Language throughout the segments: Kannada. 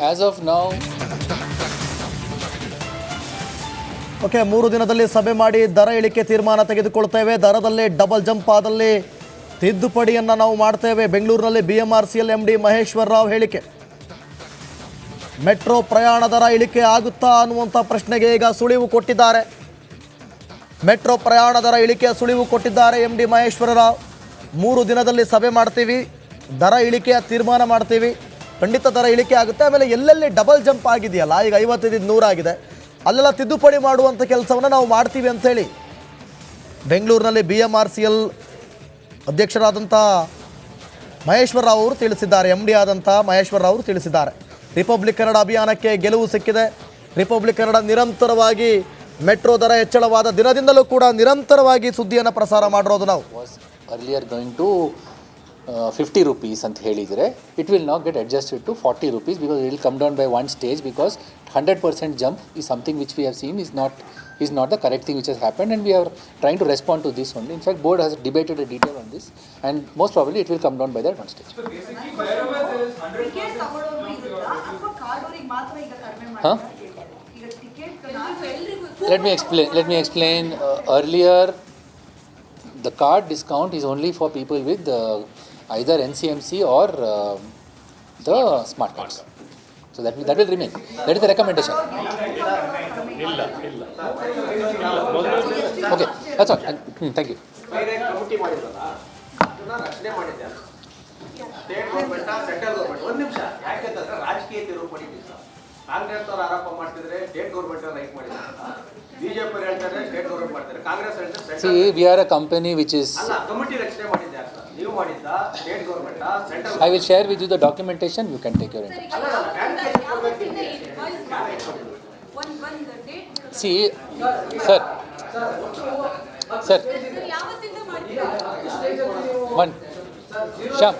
As of now, ಓಕೆ, 3 ದಿನದಲ್ಲಿ ಸಭೆ ಮಾಡಿ ದರ ಇಳಿಕೆ ತೀರ್ಮಾನ ತೆಗೆದುಕೊಳ್ತೇವೆ. ದರದಲ್ಲಿ ಡಬಲ್ ಜಂಪ್ ಆದಲ್ಲಿ ತಿದ್ದುಪಡಿಯನ್ನು ನಾವು ಮಾಡ್ತೇವೆ. ಬೆಂಗಳೂರಿನಲ್ಲಿ BMRCL MD ಮಹೇಶ್ವರ ರಾವ್ ಹೇಳಿಕೆ. ಮೆಟ್ರೋ ಪ್ರಯಾಣ ದರ ಇಳಿಕೆ ಆಗುತ್ತಾ ಅನ್ನುವಂಥ ಪ್ರಶ್ನೆಗೆ ಈಗ ಸುಳಿವು ಕೊಟ್ಟಿದ್ದಾರೆ. ಮೆಟ್ರೋ ಪ್ರಯಾಣ ದರ ಇಳಿಕೆಯ ಸುಳಿವು ಕೊಟ್ಟಿದ್ದಾರೆ MD ಮಹೇಶ್ವರ ರಾವ್. 3 ದಿನದಲ್ಲಿ ಸಭೆ ಮಾಡ್ತೀವಿ, ದರ ಇಳಿಕೆಯ ತೀರ್ಮಾನ ಮಾಡ್ತೀವಿ, ಖಂಡಿತ ದರ ಇಳಿಕೆ ಆಗುತ್ತೆ. ಆಮೇಲೆ ಎಲ್ಲೆಲ್ಲಿ ಡಬಲ್ ಜಂಪ್ ಆಗಿದೆಯಲ್ಲ, ಈಗ 55 100 ಆಗಿದೆ, ಅಲ್ಲೆಲ್ಲ ತಿದ್ದುಪಡಿ ಮಾಡುವಂಥ ಕೆಲಸವನ್ನು ನಾವು ಮಾಡ್ತೀವಿ ಅಂಥೇಳಿ ಬೆಂಗಳೂರಿನಲ್ಲಿ BMRCL ಅಧ್ಯಕ್ಷರಾದಂಥ ಮಹೇಶ್ವರ ರಾವ್ ಅವರು ತಿಳಿಸಿದ್ದಾರೆ. MD ಆದಂಥ ಮಹೇಶ್ವರ ರಾವ್ ಅವರು ತಿಳಿಸಿದ್ದಾರೆ. ರಿಪಬ್ಲಿಕ್ ಕನ್ನಡ ಅಭಿಯಾನಕ್ಕೆ ಗೆಲುವು ಸಿಕ್ಕಿದೆ. ರಿಪಬ್ಲಿಕ್ ಕನ್ನಡ ನಿರಂತರವಾಗಿ ಮೆಟ್ರೋ ದರ ಹೆಚ್ಚಳವಾದ ದಿನದಿಂದಲೂ ಕೂಡ ನಿರಂತರವಾಗಿ ಸುದ್ದಿಯನ್ನು ಪ್ರಸಾರ ಮಾಡಿರೋದು ನಾವು. was earlier going to 50 rupees ಅಂತ ಹೇಳಿದರೆ, it will now get adjusted to 40 rupees because it will come down by one stage, because 100% jump is something which we have seen is not the correct thing which has happened, and we are trying to respond to this only. In fact, board has debated a detail on this, and most probably it will come down by that one stage. Huh? Let me explain. Earlier, the card discount is only for people with either NCMC or the smart cards. So that will remain. That is the recommendation. Okay, that's all. Thank you. Congress ಅವರು ಆರೋಪ ಮಾಡ್ತಿದ್ರೆ ಸ್ಟೇಟ್ ಗೌರ್ಮೆಂಟ್ ರೈಟ್ ಮಾಡಿದ್ದಾರೆ, ಬಿಜೆಪಿ ಹೇಳ್ತಾರೆ ಸ್ಟೇಟ್ ಗೌರ್ಮೆಂಟ್ ಮಾಡ್ತಾರೆ, ಕಾಂಗ್ರೆಸ್ ಹೇಳ್ತಾರೆ. See, we are a company which is. ಅಲ್ಲ, ಕಮಿಟಿ ರಚನೆ ಮಾಡಿದ್ದಾರೆ ಸರ್, ನೀವು ಮಾಡಿದ್ದ state government central. I will share with you the documentation. You can take your interest. See, sir. One. Sham.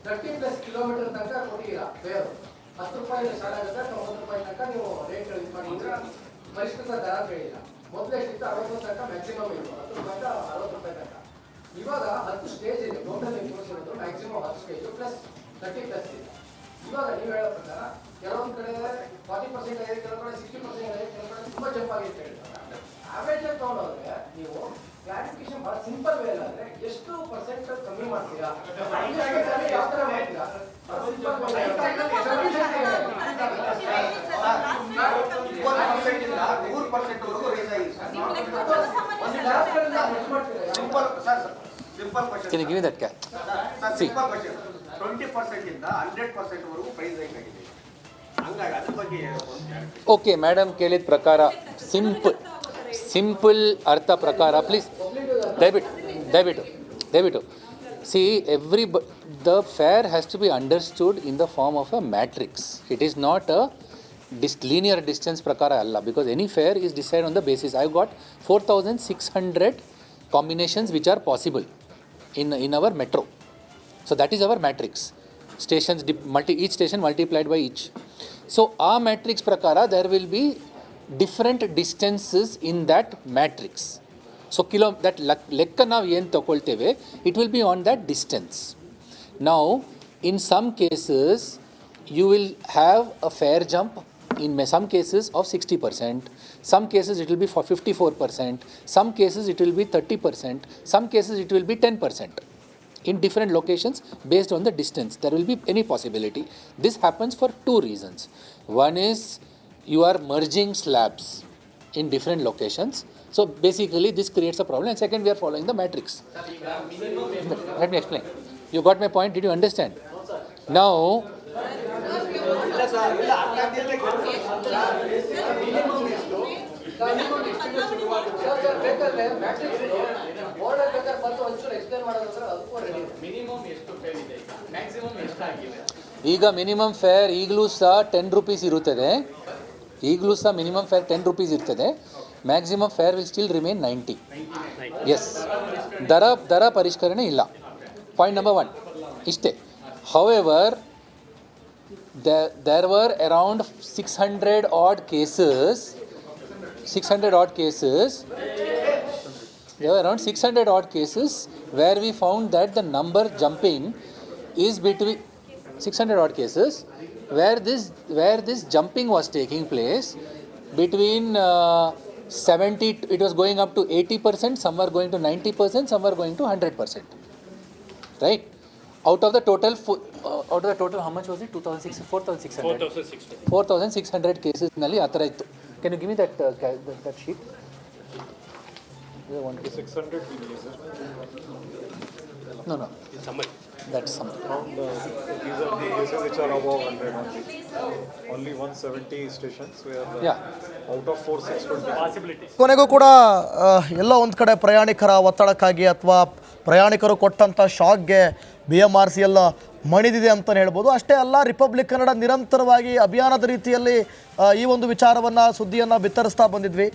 30+ kilometre ತನಕ ಕೊಟ್ಟಿದ್ದೀರಾ ಫೇರು. 10 ರೂಪಾಯಿ ಸ್ಟಾರ್ಟ್ ಆಗುತ್ತೆ, 90 ರೂಪಾಯಿ ತನಕ ನೀವು ರೇಟ್ ಇದು ಮಾಡಿದ್ರೆ ಪರಿಷ್ಕೃತ ದರ ಹೇಳಿಲ್ಲ. ಮೊದಲೇ ಎಷ್ಟಿತ್ತು 60 ತನಕ ಮ್ಯಾಕ್ಸಿಮಮ್ ಇತ್ತು, 10 ರೂಪಾಯಿಂದ 60 ರೂಪಾಯಿ ತನಕ. ಇವಾಗ 10 ಸ್ಟೇಜ್ ಇದೆ, ಟೋಟಲ್ ಇಂಪ್ರೂವ್ಸ್ ಇರೋದು ಮ್ಯಾಕ್ಸಿಮಮ್ 10 ಸ್ಟೇಜ್ ಪ್ಲಸ್ 30+ ಇದೆ. ಇವಾಗ ನೀವು ಹೇಳೋ ಪ್ರಕಾರ ಕೆಲವೊಂದು ಕಡೆ 40% ಆಗಿದೆ, ಕೆಲವು ಕಡೆ 60% ಆಗಿದೆ, ಕೆಲವು ಕಡೆ ತುಂಬ ಜಂಪ್ ಆಗಿದೆ ಅಂತ ಹೇಳ್ತಾರೆ. ಆವ್ರೇಜ್ ಆಗಿ ತೊಗೊಂಡೋದ್ರೆ ನೀವು ಕ್ಲಾರಿಫಿಕೇಶನ್ ಭಾಳ ಸಿಂಪಲ್ ವೇ ಅಂದರೆ ಎಷ್ಟು ಪರ್ಸೆಂಟ್ ಕಮ್ಮಿ ಮಾಡ್ತೀರಾ, ಯಾವ ಥರ ಮಾಡ್ತೀರಾ? Can you give me that cap? See. 20% ಇಂದ 100% ವರೆಗೂ ಪ್ರೈಸ್ ಹೈಕ್ ಆಗಿದೆ. ಹಂಗಾಗಿ ಅದ್ರ ಬಗ್ಗೆ Okay, madam ಕೇಳಿದ ಪ್ರಕಾರ ಸಿಂಪಲ್ ಅರ್ಥ ಪ್ರಕಾರ ಪ್ಲೀಸ್ ದಯವಿಟ್ಟು see, the fare has to be understood in the form of a matrix. It is not a linear distance prakara alla, because any fare is decided on the basis. I've got 4,600 combinations which are possible in our metro. So that is our matrix. Stations each station multiplied by each. So our matrix prakara there will be different distances in that matrix. So that ಲೆಕ್ಕ ನಾವು ಏನು ತಗೊಳ್ತೇವೆ, it will be on that distance. Now in some cases you will have a fare jump in some cases of 60%, some cases it will be for 54%, some cases it will be 30%, some cases it will be 10%. In different locations based on the distance there will be any possibility. This happens for two reasons. One is you are merging slabs in different locations, so basically this creates a problem, and second we are following the matrix. Let me explain. You got my point? Did you understand? Now ಈಗ ಮಿನಿಮಮ್ ಫೇರ್ ಈಗಲೂ ಸಹ 10 ರೂಪೀಸ್ ಇರುತ್ತದೆ. ಈಗಲೂ ಸಹ ಮಿನಿಮಮ್ ಫೇರ್ 10 ರೂಪೀಸ್ ಇರ್ತದೆ. Maximum fare will still remain 90. Yes, ದರ ಪರಿಷ್ಕರಣೆ ಇಲ್ಲ. ಪಾಯಿಂಟ್ ನಂಬರ್ 1 ಇಷ್ಟೇ. However there were around 600 odd cases There were around 600 odd cases where we found that the number jumping is between 600 odd cases where this jumping was taking place between 70, it was going up to 80%, some were going to 90%, some were going to 100%. Right? Out of the total, how much was it? 4,600. 4,600 cases nalli ಆ ಥರ ಇತ್ತು. Can you give me that sheet? 600 cases. No. That's summary. These are the cases which are above 100. Only 170 stations where out of 4,620. ಕೊನೆಗೂ ಕೂಡ ಎಲ್ಲೋ ಒಂದು ಕಡೆ ಪ್ರಯಾಣಿಕರ ಒತ್ತಡಕ್ಕಾಗಿ ಅಥವಾ ಪ್ರಯಾಣಿಕರು ಕೊಟ್ಟಂಥ ಶಾಕ್ಗೆ BMRCL ಮಣಿದಿದೆ ಅಂತಲೇ ಹೇಳ್ಬೋದು. ಅಷ್ಟೇ ಅಲ್ಲ, ರಿಪಬ್ಲಿಕ್ ಕನ್ನಡ ನಿರಂತರವಾಗಿ ಅಭಿಯಾನದ ರೀತಿಯಲ್ಲಿ ಈ ಒಂದು ವಿಚಾರವನ್ನು ಸುದ್ದಿಯನ್ನು ಬಿತ್ತರಿಸ್ತಾ ಬಂದಿದ್ವಿ.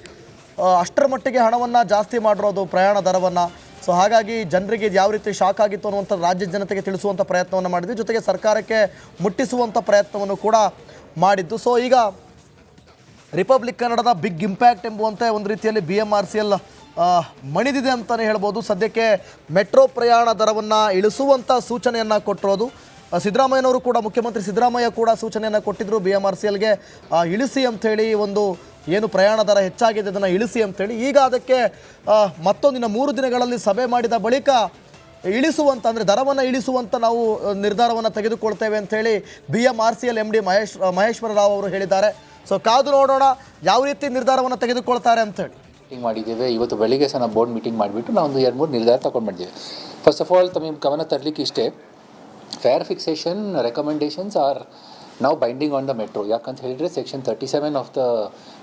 ಅಷ್ಟರ ಮಟ್ಟಿಗೆ ಹಣವನ್ನು ಜಾಸ್ತಿ ಮಾಡಿರೋದು ಪ್ರಯಾಣ ದರವನ್ನು. ಸೊ ಹಾಗಾಗಿ ಜನರಿಗೆ ಇದು ಯಾವ ರೀತಿ ಶಾಕ್ ಆಗಿತ್ತು ಅನ್ನುವಂಥ ರಾಜ್ಯದ ಜನತೆಗೆ ತಿಳಿಸುವಂಥ ಪ್ರಯತ್ನವನ್ನು ಮಾಡಿದ್ವಿ, ಜೊತೆಗೆ ಸರ್ಕಾರಕ್ಕೆ ಮುಟ್ಟಿಸುವಂಥ ಪ್ರಯತ್ನವನ್ನು ಕೂಡ ಮಾಡಿದ್ದು. ಸೊ ಈಗ ರಿಪಬ್ಲಿಕ್ ಕನ್ನಡದ ಬಿಗ್ ಇಂಪ್ಯಾಕ್ಟ್ ಎಂಬುವಂತೆ ಒಂದು ರೀತಿಯಲ್ಲಿ BMRCL ಮಣಿದಿದೆ ಅಂತಲೇ ಹೇಳ್ಬೋದು. ಸದ್ಯಕ್ಕೆ ಮೆಟ್ರೋ ಪ್ರಯಾಣ ದರವನ್ನು ಇಳಿಸುವಂಥ ಸೂಚನೆಯನ್ನು ಕೊಟ್ಟಿರೋದು ಸಿದ್ದರಾಮಯ್ಯನವರು ಕೂಡ, ಮುಖ್ಯಮಂತ್ರಿ ಸಿದ್ದರಾಮಯ್ಯ ಕೂಡ ಸೂಚನೆಯನ್ನು ಕೊಟ್ಟಿದ್ದರು BMRCLಗೆ ಇಳಿಸಿ ಅಂಥೇಳಿ, ಒಂದು ಏನು ಪ್ರಯಾಣ ದರ ಹೆಚ್ಚಾಗಿದೆ ಅದನ್ನು ಇಳಿಸಿ ಅಂಥೇಳಿ. ಈಗ ಅದಕ್ಕೆ ಮತ್ತೊಂದಿನ 3 ದಿನಗಳಲ್ಲಿ ಸಭೆ ಮಾಡಿದ ಬಳಿಕ ಇಳಿಸುವಂಥ, ಅಂದರೆ ದರವನ್ನು ಇಳಿಸುವಂಥ ನಾವು ನಿರ್ಧಾರವನ್ನು ತೆಗೆದುಕೊಳ್ತೇವೆ ಅಂಥೇಳಿ BMRCL MD ಮಹೇಶ್ವರ ರಾವ್ ಅವರು ಹೇಳಿದ್ದಾರೆ. ಸೊ ಕಾದು ನೋಡೋಣ ಯಾವ ರೀತಿ ನಿರ್ಧಾರವನ್ನು ತೆಗೆದುಕೊಳ್ತಾರೆ ಅಂಥೇಳಿ. ಮೀಟಿಂಗ್ ಮಾಡಿದ್ದೇವೆ. ಇವತ್ತು ಬೆಳಿಗ್ಗೆ ಸಹ ನಾವು ಬೋರ್ಡ್ ಮೀಟಿಂಗ್ ಮಾಡಿಬಿಟ್ಟು ನಾವು ಒಂದು 2-3 ನಿರ್ಧಾರ ತಗೊಂಡ್ಬಂದಿದ್ದೇವೆ. ಫಸ್ಟ್ ಆಫ್ ಆಲ್ ತಮಗೆ ಗಮನ ತರಲಿಕ್ಕೆ ಇಷ್ಟೇ, ಫೇರ್ ಫಿಕ್ಸೇಷನ್ ರೆಕಮೆಂಡೇಷನ್ಸ್ ಆರ್ ನಾವು ಬೈಂಡಿಂಗ್ ಆನ್ ದ ಮೆಟ್ರೋ. ಯಾಕಂತ ಹೇಳಿದರೆ section 37 of the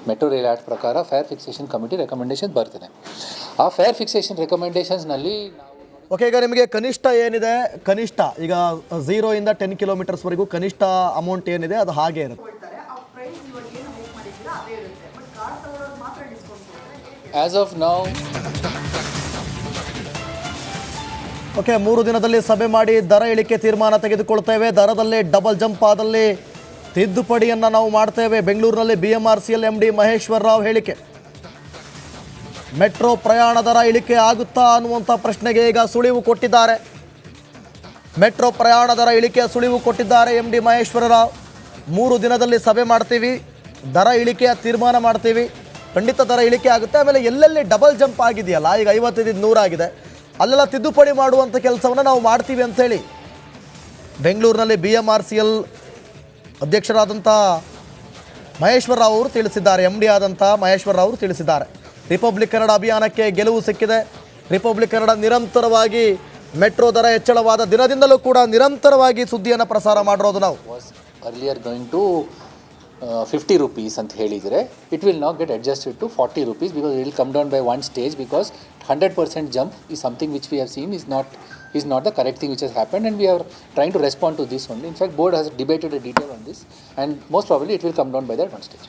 metro rail act ಪ್ರಕಾರ ಫೇರ್ ಫಿಕ್ಸೇಷನ್ ಕಮಿಟಿ ರೆಕಮೆಂಡೇಷನ್ ಬರ್ತದೆ. ಆ ಫೇರ್ ಫಿಕ್ಸೇಷನ್ ರೆಕಮೆಂಡೇಷನ್ಸ್ನಲ್ಲಿ ಓಕೆ, ಈಗ ನಿಮಗೆ ಕನಿಷ್ಠ ಏನಿದೆ, ಕನಿಷ್ಠ ಈಗ 0 ಇಂದ 10 ಕಿಲೋಮೀಟರ್ಸ್ವರೆಗೂ ಕನಿಷ್ಠ ಅಮೌಂಟ್ ಏನಿದೆ ಅದು ಹಾಗೆ ಇರುತ್ತೆ. ಆ್ಯಸ್ ಆಫ್ ನೌ ಓಕೆ, 3 ದಿನದಲ್ಲಿ ಸಭೆ ಮಾಡಿ ದರ ಇಳಿಕೆ ತೀರ್ಮಾನ ತೆಗೆದುಕೊಳ್ತೇವೆ. ದರದಲ್ಲಿ ಡಬಲ್ ಜಂಪ್ ಆದಲ್ಲಿ ತಿದ್ದುಪಡಿಯನ್ನು ನಾವು ಮಾಡ್ತೇವೆ. ಬೆಂಗಳೂರಿನಲ್ಲಿ BMRCL MD ಮಹೇಶ್ವರ ರಾವ್ ಹೇಳಿಕೆ. ಮೆಟ್ರೋ ಪ್ರಯಾಣ ದರ ಇಳಿಕೆ ಆಗುತ್ತಾ ಅನ್ನುವಂಥ ಪ್ರಶ್ನೆಗೆ ಈಗ ಸುಳಿವು ಕೊಟ್ಟಿದ್ದಾರೆ. ಮೆಟ್ರೋ ಪ್ರಯಾಣ ದರ ಇಳಿಕೆಯ ಸುಳಿವು ಕೊಟ್ಟಿದ್ದಾರೆ MD ಮಹೇಶ್ವರ ರಾವ್. 3 ದಿನದಲ್ಲಿ ಸಭೆ ಮಾಡ್ತೀವಿ, ದರ ಇಳಿಕೆಯ ತೀರ್ಮಾನ ಮಾಡ್ತೀವಿ, ಖಂಡಿತ ದರ ಇಳಿಕೆ ಆಗುತ್ತೆ. ಆಮೇಲೆ ಎಲ್ಲೆಲ್ಲಿ ಡಬಲ್ ಜಂಪ್ ಆಗಿದೆಯಲ್ಲ, ಈಗ 55 100 ಆಗಿದೆ, ಅಲ್ಲೆಲ್ಲ ತಿದ್ದುಪಡಿ ಮಾಡುವಂಥ ಕೆಲಸವನ್ನು ನಾವು ಮಾಡ್ತೀವಿ ಅಂಥೇಳಿ ಬೆಂಗಳೂರಿನಲ್ಲಿ BMRCL ಅಧ್ಯಕ್ಷರಾದಂಥ ಮಹೇಶ್ವರ ರಾವ್ ಅವರು ತಿಳಿಸಿದ್ದಾರೆ. MD ಆದಂಥ ಮಹೇಶ್ವರ ರಾವ್ ಅವರು ತಿಳಿಸಿದ್ದಾರೆ. ರಿಪಬ್ಲಿಕ್ ಕನ್ನಡ ಅಭಿಯಾನಕ್ಕೆ ಗೆಲುವು ಸಿಕ್ಕಿದೆ. ರಿಪಬ್ಲಿಕ್ ಕನ್ನಡ ನಿರಂತರವಾಗಿ ಮೆಟ್ರೋ ದರ ಹೆಚ್ಚಳವಾದ ದಿನದಿಂದಲೂ ಕೂಡ ನಿರಂತರವಾಗಿ ಸುದ್ದಿಯನ್ನು ಪ್ರಸಾರ ಮಾಡಿರೋದು ನಾವು. Was earlier going to 50 rupees ಅಂತ ಹೇಳಿದರೆ, it will not get adjusted to 40 rupees because it will come down by one stage, because 100% jump is something which we have seen is not the correct thing which has happened, and we are trying to respond to this only. In fact, board has debated a detail on this, and most probably it will come down by that one stage.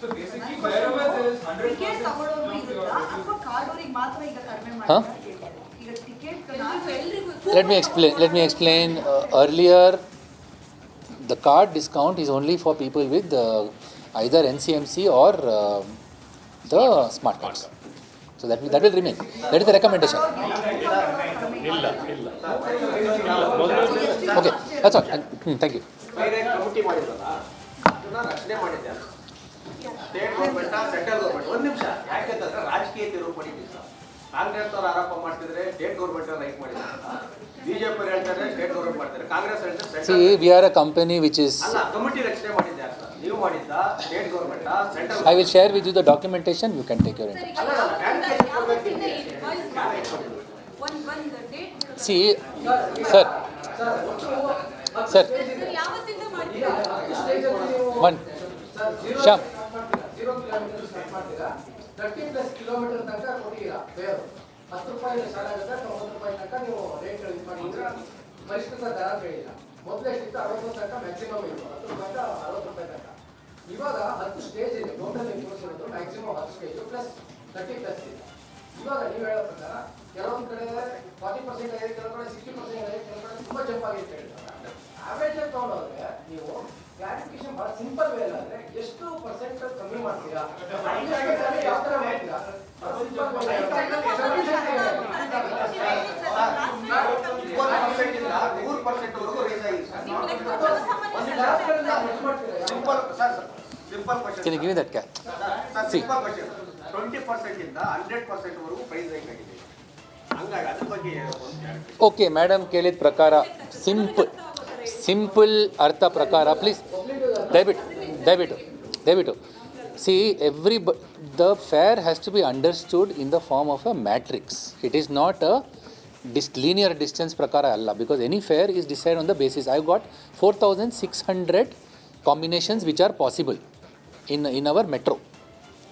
Huh? Let me explain. Earlier, the card discount is only for people with either NCMC or the smart cards. So that will remain. That is the recommendation. Okay, that's all. Thank you. ಬೇರೆ ಕಮಿಟಿ ಮಾಡಿದ್ರಲ್ಲ, ಅದನ್ನ ರಚನೆ ಮಾಡಿದ್ದೆ ಸ್ಟೇಟ್ ಗೌರ್ಮೆಂಟ್ ಸೆಂಟ್ರಲ್ ಗೌರ್ಮೆಂಟ್. ಒಂದು ನಿಮಿಷ, ಯಾಕೆಂತಂದ್ರೆ ರಾಜಕೀಯ ತಿರುವು ಪಡಿತೀವಿ ಸರ್. ಕಾಂಗ್ರೆಸ್ ಅವರು ಆರೋಪ ಮಾಡ್ತಿದ್ರೆ ಸ್ಟೇಟ್ ಗೌರ್ಮೆಂಟ್ ರೈಟ್ ಮಾಡಿದ್ದಾರೆ, BJP ಹೇಳ್ತಾರೆ ಸ್ಟೇಟ್ ಗೌರ್ಮೆಂಟ್ ಮಾಡ್ತಾರೆ, ಕಾಂಗ್ರೆಸ್ ಹೇಳ್ತಾರೆ. See, we are a company which is... ಅಲ್ಲ, ಕಮಿಟಿ ರಚನೆ ಮಾಡಿದ್ದಾರೆ ಸರ್, ನೀವು ಮಾಡಿದ್ದ state government central. I will share with you the documentation. You can take your interest. See, sir, one, Shyam. 30+ kilometre ತನಕ ಕೊಟ್ಟಿದ್ದೀರಾ ಫೇರ್. 10 ರೂಪಾಯಿ ಶಾಲೆ ಆಗುತ್ತೆ, 90 ರೂಪಾಯಿ ತನಕ ನೀವು ರೇಟ್ ರಿಲೀಸ್ ಮಾಡಿದ್ರೆ ಪರಿಷ್ಕೃತ ದರ ಕೇಳಿಲ್ಲ. ಮೊದಲೇ ಎಷ್ಟಿತ್ತು 60 ತನಕ ಮ್ಯಾಕ್ಸಿಮಮ್ ಇತ್ತು, 10 ರೂಪಾಯಿಂದ 60 ರೂಪಾಯಿ ತನಕ. ಇವಾಗ 10 ಸ್ಟೇಜ್ ಇದೆ, ಟೋಟಲ್ ಇಂಪ್ರೂವ್ಸ್ ಇರೋದು ಮ್ಯಾಕ್ಸಿಮಮ್ 10 ಸ್ಟೇಜ್ ಪ್ಲಸ್ 30+ ಇದೆ. ಇವಾಗ ನೀವು ಹೇಳೋ ಪ್ರಕಾರ ಕೆಲವೊಂದು ಕಡೆ 40% ಆಗಿದೆ, ಕೆಲವು ಕಡೆ 60% ಆಗಿದೆ, ಕೆಲವು ಕಡೆ ತುಂಬ ಜಂಪ್ ಆಗಿದೆ ಹೇಳ್ತಾರೆ. ಆವ್ರೇಜ್ ಆಗಿ ತೊಗೊಂಡೋದ್ರೆ ನೀವು ಕ್ಲಾರಿಫಿಕೇಶನ್ ಬಹಳ ಸಿಂಪಲ್ ವೇ ಅಂದ್ರೆ ಎಷ್ಟು ಪರ್ಸೆಂಟ್ ಕಮ್ಮಿ ಮಾಡ್ತೀರಾ ಯಾವ ತರ ಮಾಡ್ತೀರಾ Can you give me that cap? See. 20% ಇಂದ 100% ವರೆಗೂ ಪ್ರೈಸ್ ಹೈಕ್ ಆಗಿದೆ. ಹಂಗಾಗಿ ಅದ್ರ ಬಗ್ಗೆ ಓಕೆ ಮೇಡಮ್ ಕೇಳಿದ ಪ್ರಕಾರ ಸಿಂಪಲ್ ಅರ್ಥ ಪ್ರಕಾರ ಪ್ಲೀಸ್ ದಯವಿಟ್ಟು see the fare has to be understood in the form of a matrix. It is not a linear distance ಪ್ರಕಾರ ಅಲ್ಲ, because any fare is decide on the basis. I got 4600 combinations which are possible in our metro.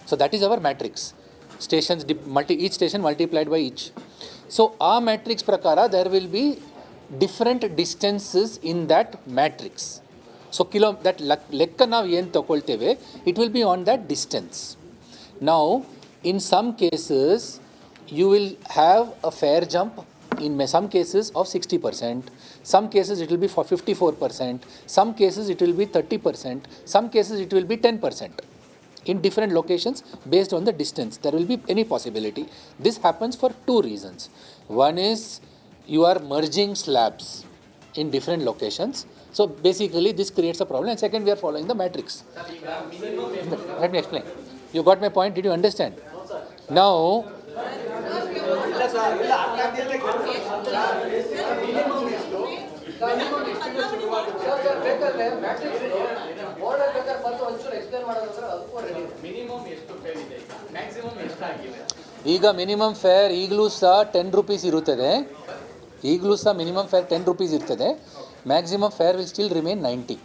So that is our matrix. Stations each station multiplied by each. So our matrix prakara there will be different distances in that matrix. So that lekka ನಾವು ಏನು ತಗೊಳ್ತೇವೆ it will be on that distance. Now in some cases you will have a fair jump in some cases of 60%, some cases it will be for 54%, some cases it will be 30%, some cases it will be 10%. In different locations based on the distance there will be any possibility. This happens for two reasons. One is you are merging slabs in different locations, so basically this creates a problem, and second we are following the matrix. Let me explain. You got my point? Did you understand? Now ಬೇಕಾದ್ರೆ ಮ್ಯಾಟ್ರಿಕ್ಸ್ ಬೋರ್ಡ್ ಬೇಕಾದ್ರೆ ಬಂದು ಒಂಚೂರು ಎಕ್ಸ್ಪ್ಲೇನ್ ಮಾಡೋದಂದ್ರೆ ಅದಕ್ಕೂ ರೆಡಿ. ಮಿನಿಮಮ್ ಎಷ್ಟು ಫೇರ್ ಇದೆ, ಮ್ಯಾಕ್ಸಿಮಮ್ ಎಷ್ಟಾಗಿದೆ? ಈಗ ಮಿನಿಮಮ್ ಫೇರ್ ಈಗಲೂ ಸಹ 10 rupees ಇರುತ್ತದೆ. ಈಗಲೂ ಸಹ ಮಿನಿಮಮ್ ಫೇರ್ 10 rupees ಇರ್ತದೆ. Maximum fare will still remain 90.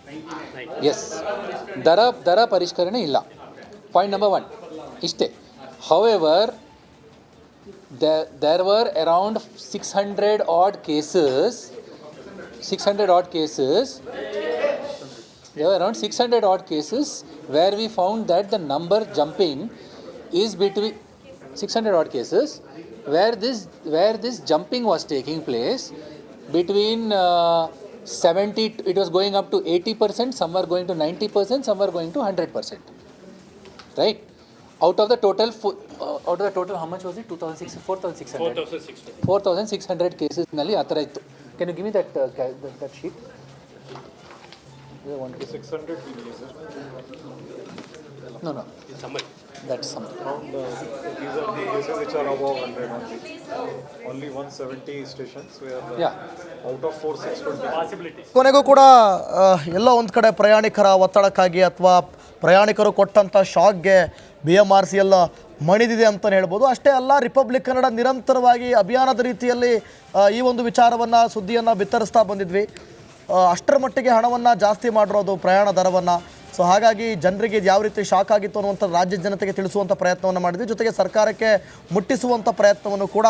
Yes, ದರ ಪರಿಷ್ಕರಣೆ ಇಲ್ಲ. ಪಾಯಿಂಟ್ ನಂಬರ್ 1 ಇಷ್ಟೇ. However there were around 600 odd cases. There were around 600 odd cases where we found that the number jumping is between 600 odd cases where this jumping was taking place between 70, it was going up to 80%, some were going to 90%, some were going to 100%. Right? Out of the total, how much was it? 4,600 cases nalli ಆ ಥರ ಇತ್ತು. Can you give me that sheet? 600 cases. No. That's summary. Around these are the cases which are above 100 only. Only 170 stations where out of 4620. ಕೊನೆಗೂ ಕೂಡ ಎಲ್ಲೋ ಒಂದು ಕಡೆ ಪ್ರಯಾಣಿಕರ ಒತ್ತಡಕ್ಕಾಗಿ ಅಥವಾ ಪ್ರಯಾಣಿಕರು ಕೊಟ್ಟಂಥ ಶಾಕ್ಗೆ BMRC ಎಲ್ಲ ಮಣಿದಿದೆ ಅಂತಲೇ ಹೇಳ್ಬೋದು. ಅಷ್ಟೇ ಅಲ್ಲ, ರಿಪಬ್ಲಿಕ್ ಕನ್ನಡ ನಿರಂತರವಾಗಿ ಅಭಿಯಾನದ ರೀತಿಯಲ್ಲಿ ಈ ಒಂದು ವಿಚಾರವನ್ನು ಸುದ್ದಿಯನ್ನು ಬಿತ್ತರಿಸ್ತಾ ಬಂದಿದ್ವಿ. ಅಷ್ಟರ ಮಟ್ಟಿಗೆ ಹಣವನ್ನು ಜಾಸ್ತಿ ಮಾಡಿರೋದು ಪ್ರಯಾಣ ದರವನ್ನು. ಸೊ ಹಾಗಾಗಿ ಜನರಿಗೆ ಇದು ಯಾವ ರೀತಿ ಶಾಕ್ ಆಗಿತ್ತು ಅನ್ನುವಂಥ ರಾಜ್ಯದ ಜನತೆಗೆ ತಿಳಿಸುವಂಥ ಪ್ರಯತ್ನವನ್ನು ಮಾಡಿದ್ವಿ, ಜೊತೆಗೆ ಸರ್ಕಾರಕ್ಕೆ ಮುಟ್ಟಿಸುವಂಥ ಪ್ರಯತ್ನವನ್ನು ಕೂಡ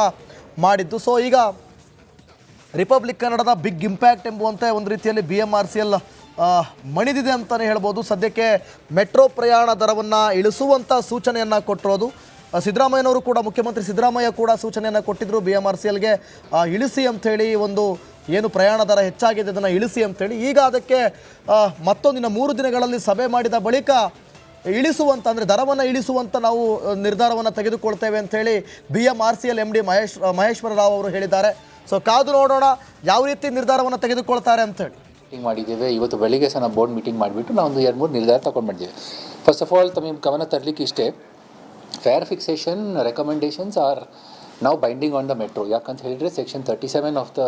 ಮಾಡಿದ್ದು. ಸೊ ಈಗ ರಿಪಬ್ಲಿಕ್ ಕನ್ನಡದ ಬಿಗ್ ಇಂಪ್ಯಾಕ್ಟ್ ಎಂಬುವಂತೆ ಒಂದು ರೀತಿಯಲ್ಲಿ BMRCL ಮಣಿದಿದೆ ಅಂತಲೇ ಹೇಳ್ಬೋದು. ಸದ್ಯಕ್ಕೆ ಮೆಟ್ರೋ ಪ್ರಯಾಣ ದರವನ್ನು ಇಳಿಸುವಂಥ ಸೂಚನೆಯನ್ನು ಕೊಟ್ಟಿರೋದು ಸಿದ್ದರಾಮಯ್ಯನವರು ಕೂಡ, ಮುಖ್ಯಮಂತ್ರಿ ಸಿದ್ದರಾಮಯ್ಯ ಕೂಡ ಸೂಚನೆಯನ್ನು ಕೊಟ್ಟಿದ್ದರು BMRCLಗೆ ಇಳಿಸಿ ಅಂಥೇಳಿ, ಒಂದು ಏನು ಪ್ರಯಾಣ ದರ ಹೆಚ್ಚಾಗಿದೆ ಅದನ್ನು ಇಳಿಸಿ ಅಂಥೇಳಿ. ಈಗ ಅದಕ್ಕೆ ಮತ್ತೊಂದಿನ 3 ದಿನಗಳಲ್ಲಿ ಸಭೆ ಮಾಡಿದ ಬಳಿಕ ಇಳಿಸುವಂಥ, ಅಂದರೆ ದರವನ್ನು ಇಳಿಸುವಂಥ ನಾವು ನಿರ್ಧಾರವನ್ನು ತೆಗೆದುಕೊಳ್ತೇವೆ ಅಂಥೇಳಿ BMRCL MD ಮಹೇಶ್ವರ ರಾವ್ ಅವರು ಹೇಳಿದ್ದಾರೆ. ಸೊ ಕಾದು ನೋಡೋಣ ಯಾವ ರೀತಿ ನಿರ್ಧಾರವನ್ನು ತೆಗೆದುಕೊಳ್ತಾರೆ ಅಂಥೇಳಿ. ಮೀಟಿಂಗ್ ಮಾಡಿದ್ದೇವೆ. ಇವತ್ತು ಬೆಳಿಗ್ಗೆ ಸಹ ನಾವು ಬೋರ್ಡ್ ಮೀಟಿಂಗ್ ಮಾಡಿಬಿಟ್ಟು ನಾವು ಒಂದು 2-3 ನಿರ್ಧಾರ ತಗೊಂಡು ಬಂದಿದ್ದೇವೆ. ಫಸ್ಟ್ ಆಫ್ ಆಲ್ ತಮಗೆ ಗಮನ ತರಲಿಕ್ಕೆ ಇಷ್ಟೇ, ಫೇರ್ ಫಿಕ್ಸೇಷನ್ ರೆಕಮೆಂಡೇಷನ್ಸ್ ಆರ್ ನಾವು ಬೈಂಡಿಂಗ್ ಆನ್ ದ ಮೆಟ್ರೋ. ಯಾಕಂತ ಹೇಳಿದರೆ section 37 of the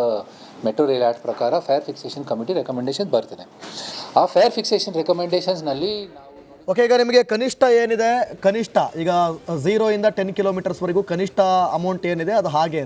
metro rail act ಪ್ರಕಾರ ಫೇರ್ ಫಿಕ್ಸೇಷನ್ ಕಮಿಟಿ ರೆಕಮೆಂಡೇಷನ್ ಬರ್ತದೆ. ಆ ಫೇರ್ ಫಿಕ್ಸೇಷನ್ ರೆಕಮೆಂಡೇಷನ್ಸ್ನಲ್ಲಿ ಓಕೆ, ಈಗ ನಿಮಗೆ ಕನಿಷ್ಠ ಏನಿದೆ, ಕನಿಷ್ಠ ಈಗ 0 ಇಂದ 10 ಕಿಲೋಮೀಟರ್ಸ್ವರೆಗೂ ಕನಿಷ್ಠ ಅಮೌಂಟ್ ಏನಿದೆ ಅದು ಹಾಗೆ